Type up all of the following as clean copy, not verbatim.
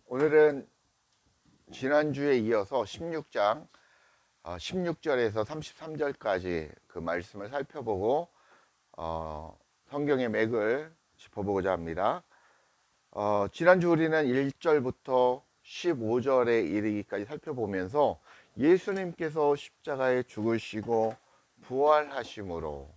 오늘은 지난주에 이어서 16장 16절에서 33절까지 그 말씀을 살펴보고 성경의 맥을 짚어보고자 합니다. 지난주 우리는 1절부터 15절에 이르기까지 살펴보면서 예수님께서 십자가에 죽으시고 부활하심으로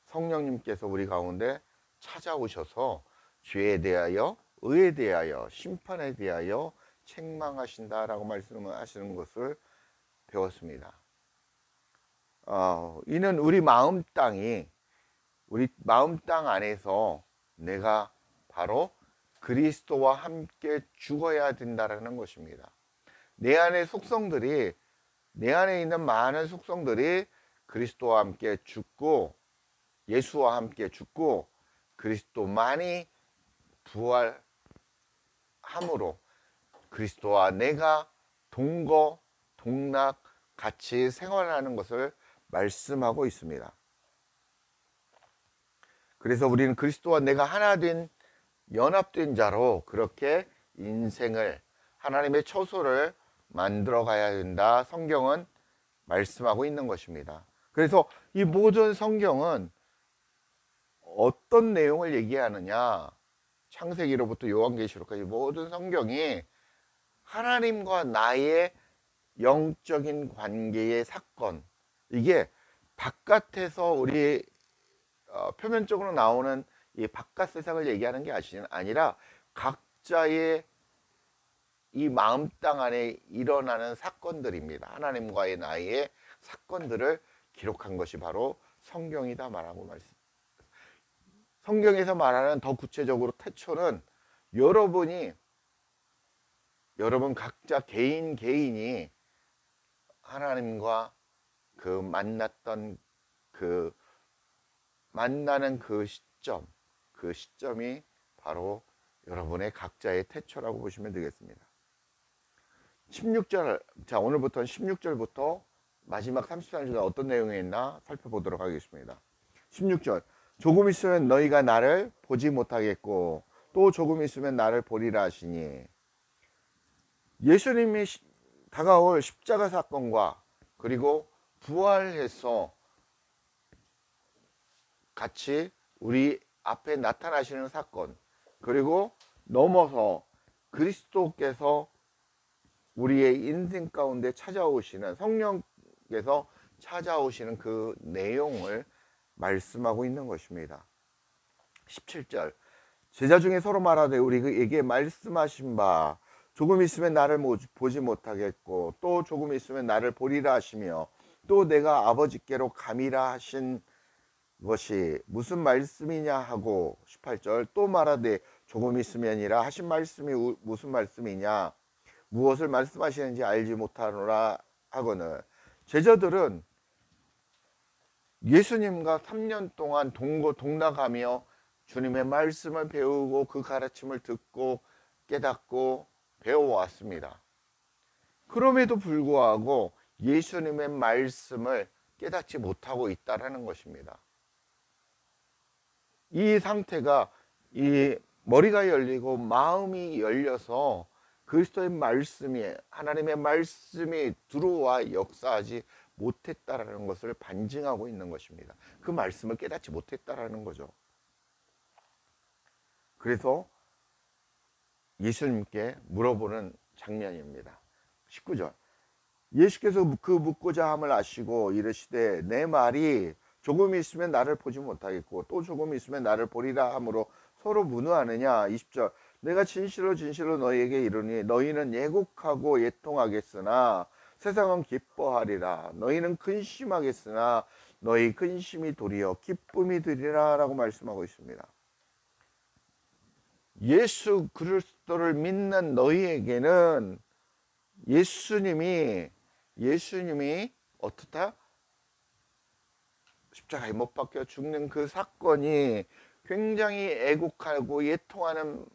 성령님께서 우리 가운데 찾아오셔서 죄에 대하여, 의에 대하여, 심판에 대하여 책망하신다라고 말씀하시는 것을 배웠습니다. 이는 우리 마음 땅 안에서 내가 바로 그리스도와 함께 죽어야 된다라는 것입니다. 내 안에 있는 많은 속성들이 그리스도와 함께 죽고, 예수와 함께 죽고 그리스도만이 부활함으로 그리스도와 내가 동거 동락 같이 생활하는 것을 말씀하고 있습니다. 그래서 우리는 그리스도와 내가 하나 된, 연합된 자로 그렇게 인생을, 하나님의 처소를 만들어 가야 된다, 성경은 말씀하고 있는 것입니다. 그래서 이 모든 성경은 어떤 내용을 얘기하느냐, 창세기로부터 요한계시록까지 모든 성경이 하나님과 나의 영적인 관계의 사건, 이게 바깥에서 우리 표면적으로 나오는 이 바깥 세상을 얘기하는 게 아니라 각자의 이 마음 땅 안에 일어나는 사건들입니다. 하나님과의 나의 사건들을 기록한 것이 바로 성경이다 말하고 성경에서 말하는 더 구체적으로 태초는 여러분 각자 개인이 하나님과 만나는 그 시점이 바로 여러분의 각자의 태초라고 보시면 되겠습니다. 16절, 오늘부터는 16절부터 마지막 33절에 어떤 내용이 있나 살펴보도록 하겠습니다. 16절, 조금 있으면 너희가 나를 보지 못하겠고 또 조금 있으면 나를 보리라 하시니, 예수님이 다가올 십자가 사건과 그리고 부활해서 같이 우리 앞에 나타나시는 사건, 그리고 넘어서 그리스도께서 우리의 인생 가운데 찾아오시는, 성령께서 찾아오시는 그 내용을 말씀하고 있는 것입니다. 17절, 제자 중에 서로 말하되 우리에게 말씀하신 바 조금 있으면 나를 보지 못하겠고 또 조금 있으면 나를 보리라 하시며 또 내가 아버지께로 감이라 하신 것이 무슨 말씀이냐 하고, 18절, 또 말하되 조금 있으면이라 하신 말씀이 무슨 말씀이냐, 무엇을 말씀하시는지 알지 못하노라 하거늘, 제자들은 예수님과 3년 동안 동거동락하며 주님의 말씀을 배우고 그 가르침을 듣고 깨닫고 배워왔습니다. 그럼에도 불구하고 예수님의 말씀을 깨닫지 못하고 있다는 것입니다. 이 상태가, 이 머리가 열리고 마음이 열려서 그리스도의 말씀이, 하나님의 말씀이 들어와 역사하지 못했다라는 것을 반증하고 있는 것입니다. 그 말씀을 깨닫지 못했다라는 거죠. 그래서 예수님께 물어보는 장면입니다. 19절, 예수께서 그 묻고자 함을 아시고 이르시되 내 말이 조금 있으면 나를 보지 못하겠고 또 조금 있으면 나를 보리라 함으로 서로 문의하느냐. 20절, 내가 진실로 너희에게 이르니 너희는 예곡하고 예통하겠으나 세상은 기뻐하리라. 너희는 근심하겠으나 너희 근심이 도리어 기쁨이 되리라 라고 말씀하고 있습니다. 예수 그리스도를 믿는 너희에게는 예수님이 어떻다? 십자가에 못 박혀 죽는 그 사건이 굉장히 애곡하고 예통하는,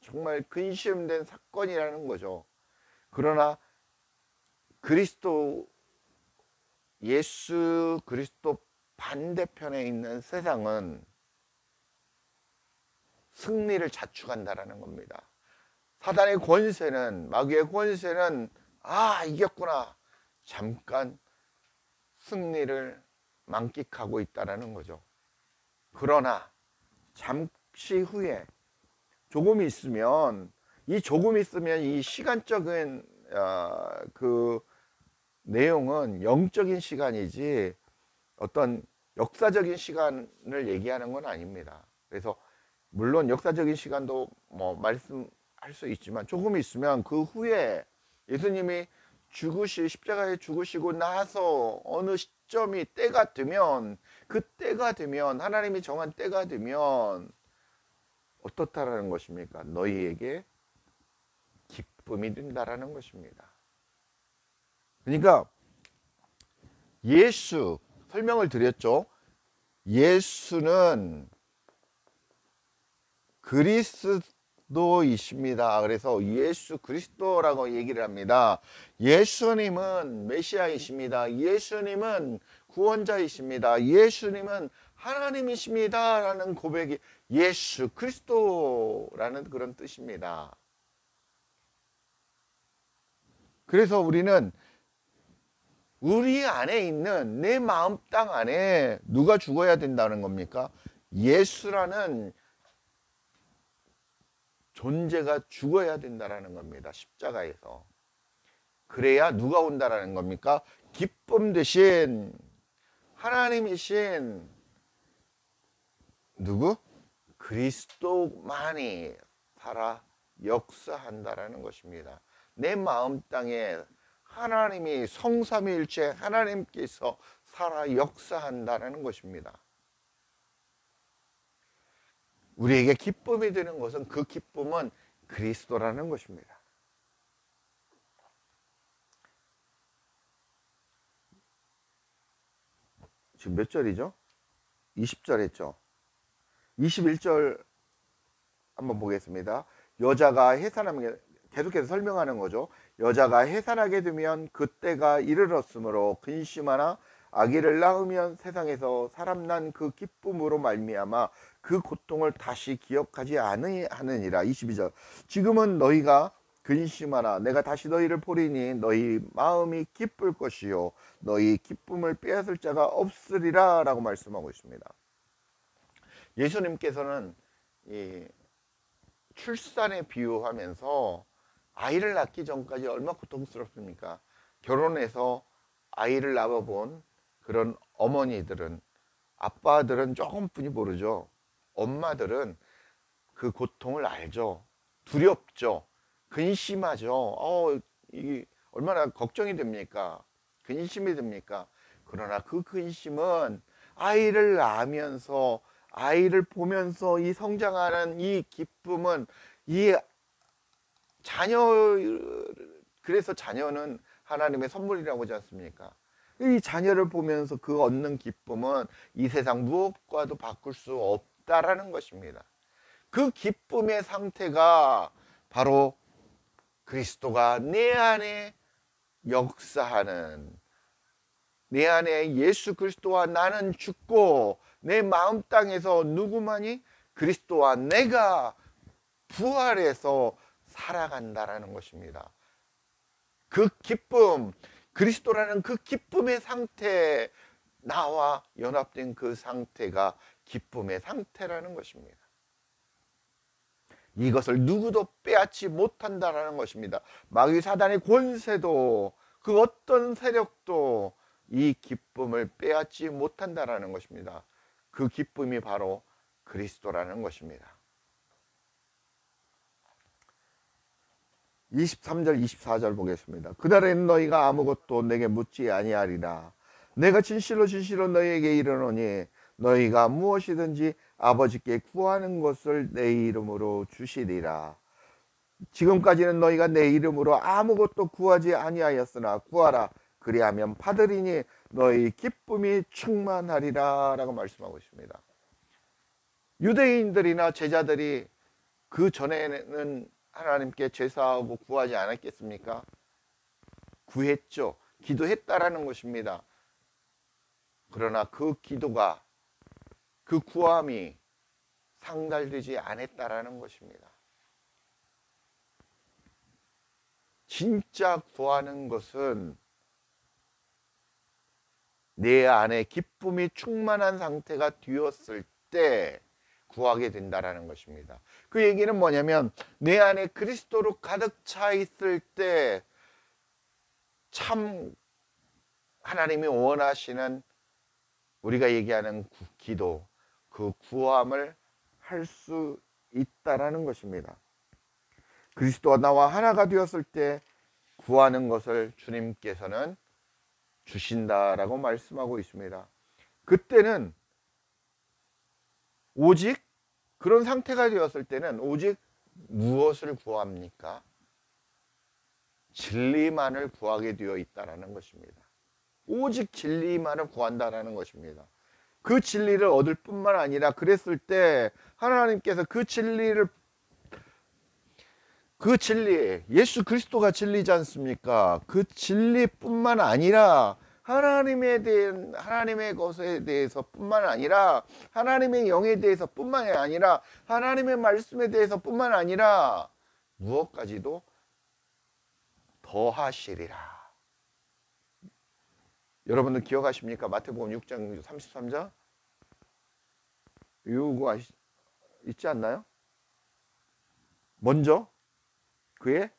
정말 근심된 사건이라는 거죠. 그러나 예수 그리스도 반대편에 있는 세상은 승리를 자축한다라는 겁니다. 사단의 권세는, 마귀의 권세는 이겼구나, 잠깐 승리를 만끽하고 있다라는 거죠. 그러나 잠시 후에 조금 있으면 이 시간적인 그 내용은 영적인 시간이지 어떤 역사적인 시간을 얘기하는 건 아닙니다. 그래서 물론 역사적인 시간도 뭐 말씀할 수 있지만 조금 있으면 그 후에 예수님이 십자가에 죽으시고 나서 어느 시점이 때가 되면, 그 때가 되면, 하나님이 정한 때가 되면 어떻다라는 것입니까? 너희에게 기쁨이 된다라는 것입니다. 그러니까 예수, 설명을 드렸죠. 예수는 그리스도이십니다. 그래서 예수 그리스도라고 얘기를 합니다. 예수님은 메시아이십니다. 예수님은 구원자이십니다. 예수님은 하나님이십니다 라는 고백이 예수 그리스도라는 그런 뜻입니다. 그래서 우리는 우리 안에 있는 내 마음 땅 안에 누가 죽어야 된다는 겁니까? 예수라는 존재가 죽어야 된다는 겁니다. 십자가에서. 그래야 누가 온다라는 겁니까? 기쁨 대신 하나님이신 누구? 그리스도만이 살아 역사한다라는 것입니다. 내 마음 땅에 하나님이 성삼위일체 하나님께서 살아 역사한다는 것입니다. 우리에게 기쁨이 되는 것은, 그 기쁨은 그리스도라는 것입니다. 지금 몇 절이죠? 20절 했죠? 21절 한번 보겠습니다. 여자가 해산하면, 계속해서 설명하는 거죠. 여자가 해산하게 되면 그때가 이르렀으므로 근심하나 아기를 낳으면 세상에서 사람 난 그 기쁨으로 말미암아 그 고통을 다시 기억하지 아니하느니라. 22절. 지금은 너희가 근심하나 내가 다시 너희를 보리니 너희 마음이 기쁠 것이요 너희 기쁨을 빼앗을 자가 없으리라 라고 말씀하고 있습니다. 예수님께서는 이 출산에 비유하면서 아이를 낳기 전까지 얼마나 고통스럽습니까? 결혼해서 아이를 낳아본 그런 어머니들은, 아빠들은 조금뿐이 모르죠. 엄마들은 그 고통을 알죠. 두렵죠. 근심하죠. 이게 얼마나 걱정이 됩니까? 근심이 됩니까? 그러나 그 근심은 아이를 낳으면서, 아이를 보면서 이 성장하는 이 기쁨은, 이 자녀, 그래서 자녀는 하나님의 선물이라고 하지 않습니까? 이 자녀를 보면서 그 얻는 기쁨은 이 세상 무엇과도 바꿀 수 없다라는 것입니다. 그 기쁨의 상태가 바로 그리스도가 내 안에 역사하는, 내 안에 예수 그리스도와 나는 죽고 내 마음 땅에서 누구만이? 그리스도와 내가 부활해서 살아간다라는 것입니다. 그 기쁨, 그리스도라는 그 기쁨의 상태, 나와 연합된 그 상태가 기쁨의 상태라는 것입니다. 이것을 누구도 빼앗지 못한다라는 것입니다. 마귀 사단의 권세도, 그 어떤 세력도 이 기쁨을 빼앗지 못한다라는 것입니다. 그 기쁨이 바로 그리스도라는 것입니다. 23절 24절 보겠습니다. 그날에는 너희가 아무것도 내게 묻지 아니하리라. 내가 진실로 진실로 너희에게 이르노니 너희가 무엇이든지 아버지께 구하는 것을 내 이름으로 주시리라. 지금까지는 너희가 내 이름으로 아무것도 구하지 아니하였으나 구하라. 그리하면 받으리니 너희 기쁨이 충만하리라 라고 말씀하고 있습니다. 유대인들이나 제자들이 그 전에는 하나님께 제사하고 구하지 않았겠습니까? 구했죠. 기도했다라는 것입니다. 그러나 그 기도가, 그 구함이 상달되지 않았다라는 것입니다. 진짜 구하는 것은 내 안에 기쁨이 충만한 상태가 되었을 때 구하게 된다라는 것입니다. 그 얘기는 뭐냐면 내 안에 그리스도로 가득 차 있을 때 참 하나님이 원하시는 우리가 얘기하는 기도, 그 구함을 할 수 있다라는 것입니다. 그리스도와 나와 하나가 되었을 때 구하는 것을 주님께서는 주신다라고 말씀하고 있습니다. 그때는 오직 그런 상태가 되었을 때는 오직 무엇을 구합니까? 진리만을 구하게 되어 있다라는 것입니다. 오직 진리만을 구한다라는 것입니다. 그 진리를 얻을 뿐만 아니라 그랬을 때 하나님께서 그 진리 예수 그리스도가 진리지 않습니까? 그 진리뿐만 아니라 하나님의 것에 대해서 뿐만 아니라 하나님의 영에 대해서 뿐만 아니라 하나님의 말씀에 대해서 뿐만 아니라 무엇까지도 더하시리라. 여러분들 기억하십니까? 마태복음 6장 33절 이거 있지 않나요? 먼저 그의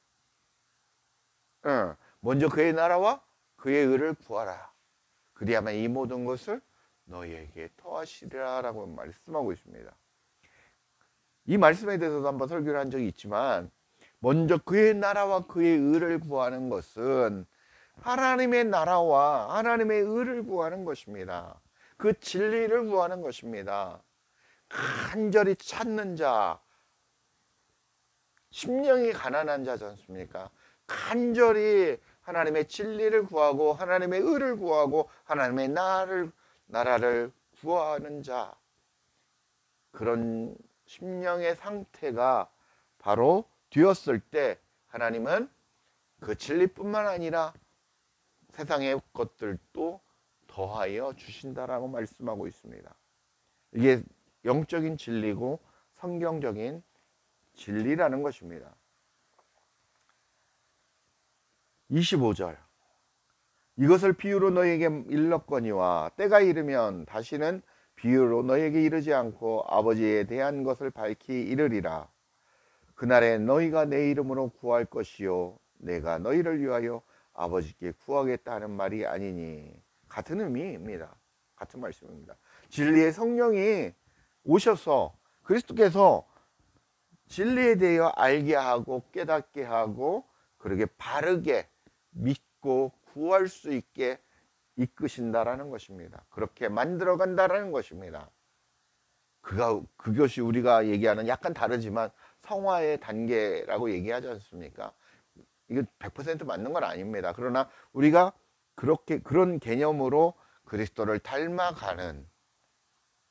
나라와 그의 의를 구하라. 그리하면 이 모든 것을 너희에게 더하시리라 라고 말씀하고 있습니다. 이 말씀에 대해서도 한번 설교를 한 적이 있지만 먼저 그의 나라와 그의 의를 구하는 것은 하나님의 나라와 하나님의 의를 구하는 것입니다. 그 진리를 구하는 것입니다. 간절히 찾는 자, 심령이 가난한 자지 않습니까? 간절히 하나님의 진리를 구하고 하나님의 의를 구하고 하나님의 나라를 구하는 자, 그런 심령의 상태가 바로 되었을 때 하나님은 그 진리뿐만 아니라 세상의 것들도 더하여 주신다라고 말씀하고 있습니다. 이게 영적인 진리고 성경적인 진리라는 것입니다. 25절 이것을 비유로 너에게 일렀거니와 때가 이르면 다시는 비유로 너에게 이르지 않고 아버지에 대한 것을 밝히 이르리라. 그날에 너희가 내 이름으로 구할 것이요 내가 너희를 위하여 아버지께 구하겠다는 말이 아니니. 같은 의미입니다. 같은 말씀입니다. 진리의 성령이 오셔서 그리스도께서 진리에 대하여 알게 하고 깨닫게 하고 그렇게 바르게 믿고 구할 수 있게 이끄신다라는 것입니다. 그렇게 만들어 간다라는 것입니다. 그것이 우리가 얘기하는 약간 다르지만 성화의 단계라고 얘기하지 않습니까? 이거 100% 맞는 건 아닙니다. 그러나 우리가 그런 개념으로 그리스도를 닮아가는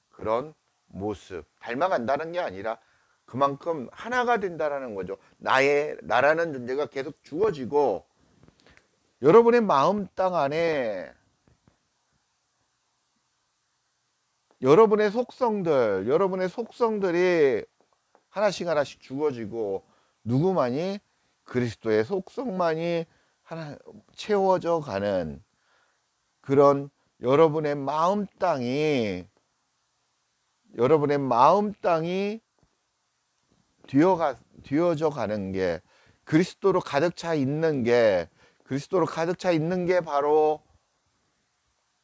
그런 모습, 닮아간다는 게 아니라 그만큼 하나가 된다라는 거죠. 나라는 존재가 계속 주어지고 여러분의 마음 땅 안에 여러분의 속성들이 하나씩 하나씩 주어지고 누구만이 그리스도의 속성만이 하나 채워져 가는 그런 여러분의 마음 땅이 되어져 가는 게 그리스도로 가득 차 있는 게 바로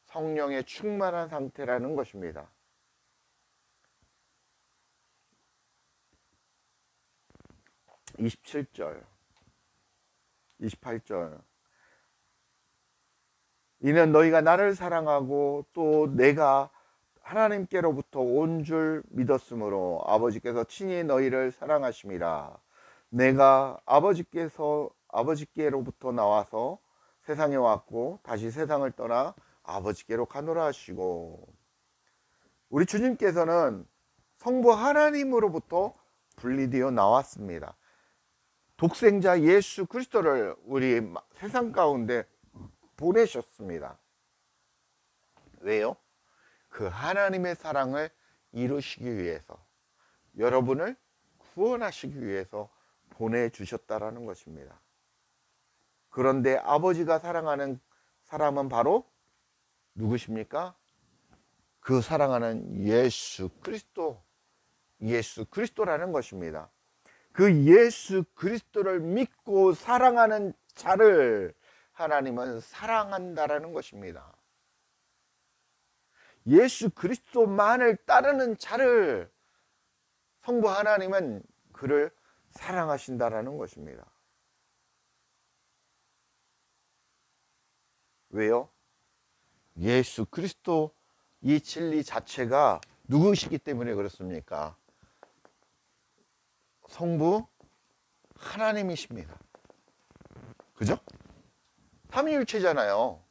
성령의 충만한 상태라는 것입니다. 27절 28절 이는 너희가 나를 사랑하고 또 내가 하나님께로부터 온 줄 믿었으므로 아버지께서 친히 너희를 사랑하심이라. 내가 아버지께로부터 나와서 세상에 왔고 다시 세상을 떠나 아버지께로 가노라 하시고. 우리 주님께서는 성부 하나님으로부터 분리되어 나왔습니다. 독생자 예수 그리스도를 우리 세상 가운데 보내셨습니다. 왜요? 그 하나님의 사랑을 이루시기 위해서, 여러분을 구원하시기 위해서 보내주셨다라는 것입니다. 그런데 아버지가 사랑하는 사람은 바로 누구십니까? 그 사랑하는 예수 그리스도라는 것입니다. 그 예수 그리스도를 믿고 사랑하는 자를 하나님은 사랑한다라는 것입니다. 예수 그리스도만을 따르는 자를 성부 하나님은 그를 사랑하신다라는 것입니다. 왜요? 예수 그리스도 이 진리 자체가 누구시기 때문에 그렇습니까? 성부 하나님이십니다. 그죠? 삼위일체잖아요.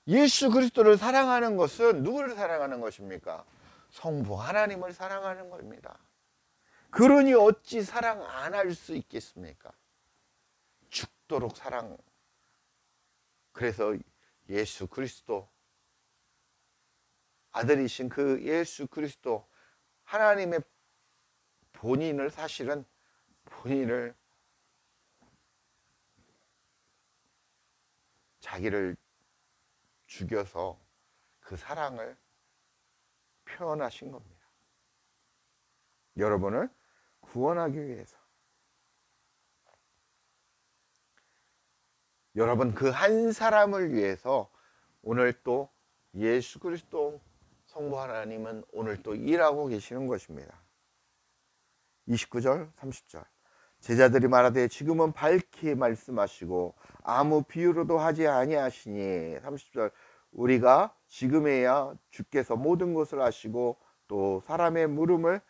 예수 그리스도를 사랑하는 것은 누구를 사랑하는 것입니까? 성부 하나님을 사랑하는 겁니다. 그러니 어찌 사랑 안 할 수 있겠습니까? 죽도록 사랑. 그래서 예수 그리스도 아들이신 그 예수 그리스도 하나님의 본인을 사실은 본인을 자기를 죽여서 그 사랑을 표현하신 겁니다. 여러분을 구원하기 위해서. 여러분 그 한 사람을 위해서 오늘 또 예수 그리스도 성부 하나님은 오늘 또 일하고 계시는 것입니다. 29절 30절 제자들이 말하되 지금은 밝히 말씀하시고 아무 비유로도 하지 아니하시니 30절 우리가 지금에야 주께서 모든 것을 아시고 또 사람의 물음을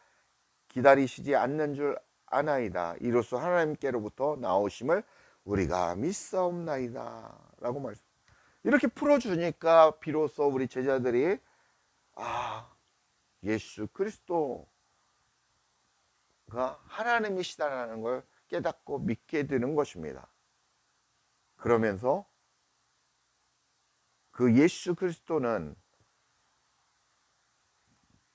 기다리시지 않는 줄 아나이다. 이로써 하나님께로부터 나오심을 우리가 믿사옵나이다 라고 말씀. 이렇게 풀어주니까 비로소 우리 제자들이 예수 그리스도가 하나님이시다라는 걸 깨닫고 믿게 되는 것입니다. 그러면서 그 예수 그리스도는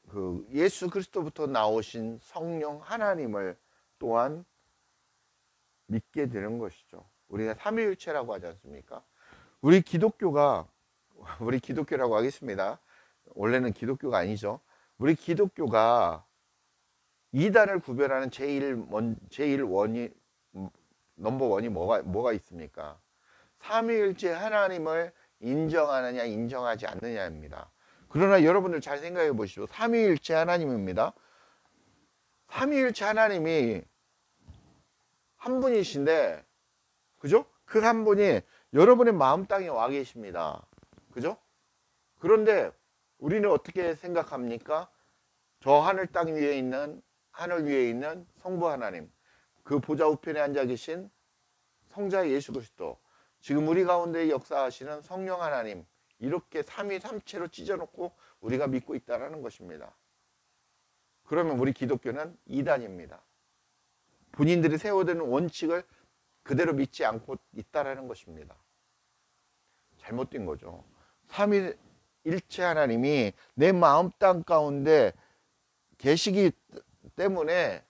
그 예수 그리스도부터 나오신 성령 하나님을 또한 믿게 되는 것이죠. 우리가 삼위일체라고 하지 않습니까? 우리 기독교라고 하겠습니다. 원래는 기독교가 아니죠. 우리 기독교가 이단을 구별하는 넘버원이 뭐가 있습니까? 삼위일체 하나님을 인정하느냐 인정하지 않느냐입니다. 그러나 여러분들 잘 생각해 보시죠. 삼위일체 하나님입니다. 삼위일체 하나님이 한 분이신데, 그죠? 그 한 분이 여러분의 마음 땅에 와 계십니다. 그죠? 그런데 우리는 어떻게 생각합니까? 저 하늘 위에 있는 성부 하나님, 그 보좌 우편에 앉아 계신 성자 예수 그리스도, 지금 우리 가운데 역사하시는 성령 하나님, 이렇게 삼위삼체로 찢어놓고 우리가 믿고 있다는 것입니다. 그러면 우리 기독교는 이단입니다. 본인들이 세워두는 원칙을 그대로 믿지 않고 있다는 것입니다. 잘못된 거죠. 삼위일체 하나님이 내 마음 땅 가운데 계시기 때문에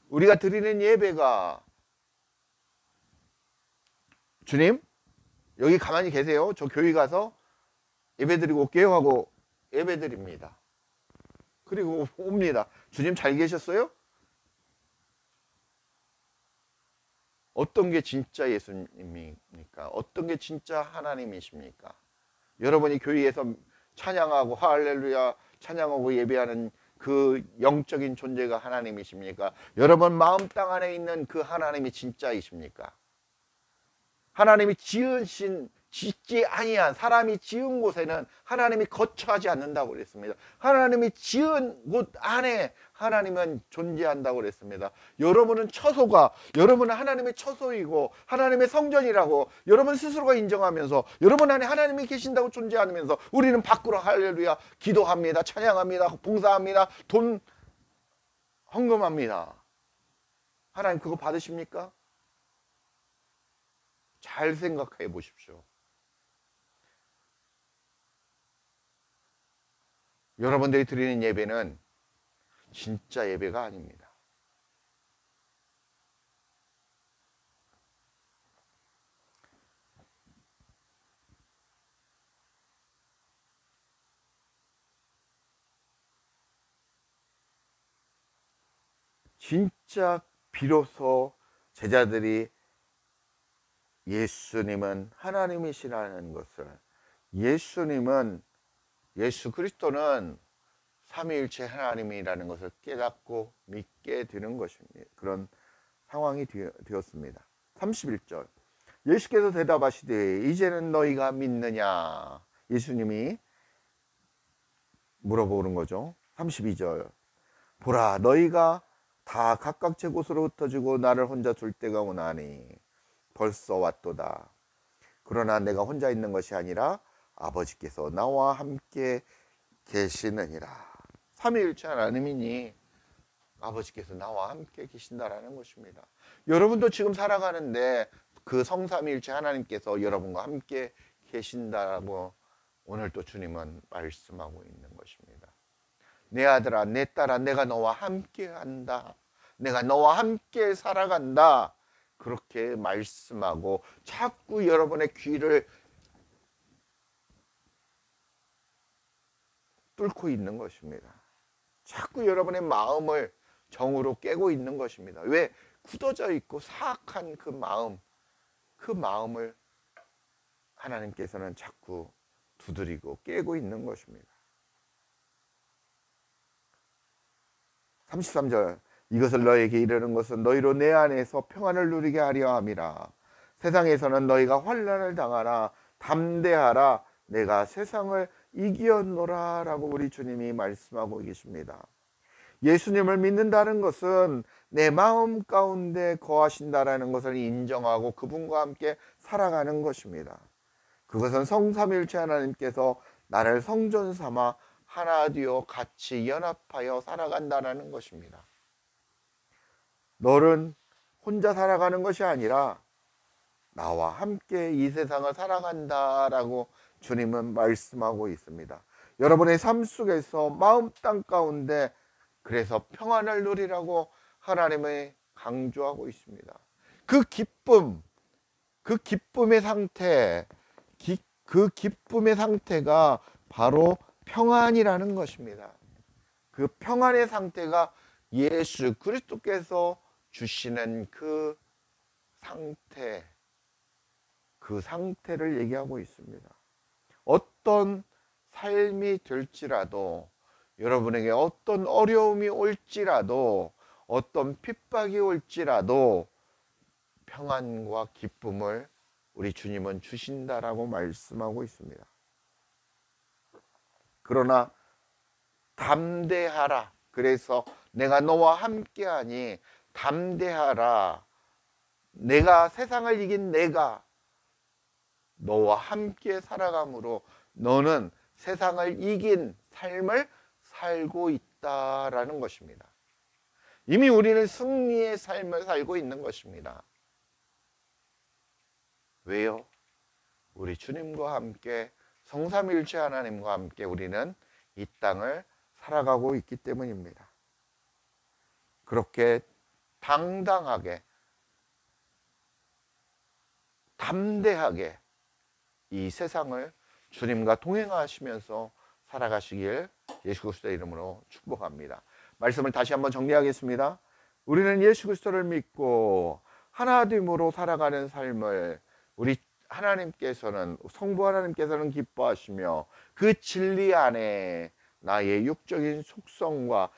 우리가 드리는 예배가 주님 여기 가만히 계세요. 저 교회 가서 예배 드리고 올게요 하고 예배 드립니다. 그리고 옵니다. 주님 잘 계셨어요? 어떤 게 진짜 예수님입니까? 어떤 게 진짜 하나님이십니까? 여러분이 교회에서 찬양하고 할렐루야 찬양하고 예배하는 그 영적인 존재가 하나님이십니까? 여러분 마음 땅 안에 있는 그 하나님이 진짜이십니까? 하나님이 짓지 아니한 사람이 지은 곳에는 하나님이 거처하지 않는다고 그랬습니다. 하나님이 지은 곳 안에 하나님은 존재한다고 그랬습니다. 여러분은 여러분은 하나님의 처소이고 하나님의 성전이라고 여러분 스스로가 인정하면서 여러분 안에 하나님이 계신다고 존재하면서 우리는 밖으로 할렐루야 기도합니다. 찬양합니다. 봉사합니다. 돈 헌금합니다. 하나님 그거 받으십니까? 잘 생각해 보십시오. 여러분들이 드리는 예배는 진짜 예배가 아닙니다. 진짜 비로소 제자들이 예수님은 하나님이시라는 것을, 예수 그리스도는 삼위일체 하나님이라는 것을 깨닫고 믿게 되는 것입니다. 그런 상황이 되었습니다. 31절, 예수께서 대답하시되 이제는 너희가 믿느냐. 예수님이 물어보는 거죠. 32절, 보라 너희가 다 각각 제 곳으로 흩어지고 나를 혼자 둘 때가 오나니 벌써 왔도다. 그러나 내가 혼자 있는 것이 아니라 아버지께서 나와 함께 계시느니라. 삼위일체 하나님이니 아버지께서 나와 함께 계신다라는 것입니다. 여러분도 지금 살아가는데 그 성삼위일체 하나님께서 여러분과 함께 계신다고 오늘 또 주님은 말씀하고 있는 것입니다. 내 아들아, 내 딸아, 내가 너와 함께 한다. 내가 너와 함께 살아간다. 그렇게 말씀하고 자꾸 여러분의 귀를 뚫고 있는 것입니다. 자꾸 여러분의 마음을 정으로 깨고 있는 것입니다. 왜? 굳어져 있고 사악한 그 마음을 하나님께서는 자꾸 두드리고 깨고 있는 것입니다. 33절, 이것을 너에게 이르는 것은 너희로 내 안에서 평안을 누리게 하려 함이라. 세상에서는 너희가 환난을 당하라. 담대하라. 내가 세상을 이기었노라. 라고 우리 주님이 말씀하고 계십니다. 예수님을 믿는다는 것은 내 마음 가운데 거하신다라는 것을 인정하고 그분과 함께 살아가는 것입니다. 그것은 성삼위일체 하나님께서 나를 성전 삼아 하나 되어 같이 연합하여 살아간다는 것입니다. 너는 혼자 살아가는 것이 아니라 나와 함께 이 세상을 살아간다라고 주님은 말씀하고 있습니다. 여러분의 삶 속에서 마음 땅 가운데 그래서 평안을 누리라고 하나님이 강조하고 있습니다. 그 기쁨의 상태, 그 기쁨의 상태가 바로 평안이라는 것입니다. 그 평안의 상태가 예수 그리스도께서 주시는 그 상태를 얘기하고 있습니다. 어떤 삶이 될지라도, 여러분에게 어떤 어려움이 올지라도, 어떤 핍박이 올지라도 평안과 기쁨을 우리 주님은 주신다라고 말씀하고 있습니다. 그러나 담대하라. 그래서 내가 너와 함께하니 담대하라. 내가 세상을 이긴 내가 너와 함께 살아감으로 너는 세상을 이긴 삶을 살고 있다라는 것입니다. 이미 우리는 승리의 삶을 살고 있는 것입니다. 왜요? 우리 주님과 함께 성삼위일체 하나님과 함께 우리는 이 땅을 살아가고 있기 때문입니다. 그렇게 당당하게 담대하게 이 세상을 주님과 동행하시면서 살아가시길 예수 그리스도의 이름으로 축복합니다. 말씀을 다시 한번 정리하겠습니다. 우리는 예수 그리스도를 믿고 하나됨으로 살아가는 삶을 우리 하나님께서는, 성부 하나님께서는 기뻐하시며 그 진리 안에 나의 육적인 속성과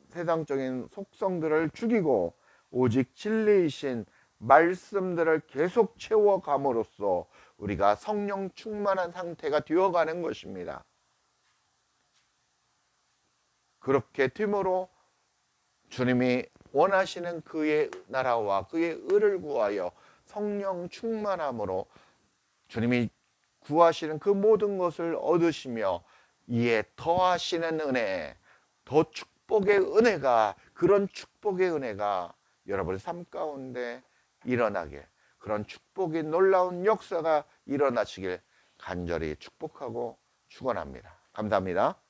세상적인 속성들을 죽이고 오직 진리이신 말씀들을 계속 채워감으로써 우리가 성령 충만한 상태가 되어가는 것입니다. 그렇게 됨으로 주님이 원하시는 그의 나라와 그의 의를 구하여 성령 충만함으로 주님이 구하시는 그 모든 것을 얻으시며 이에 더하시는 은혜, 더 축복의 은혜가, 그런 축복의 은혜가 여러분의 삶 가운데 일어나게, 그런 축복의 놀라운 역사가 일어나시길 간절히 축복하고 축원합니다. 감사합니다.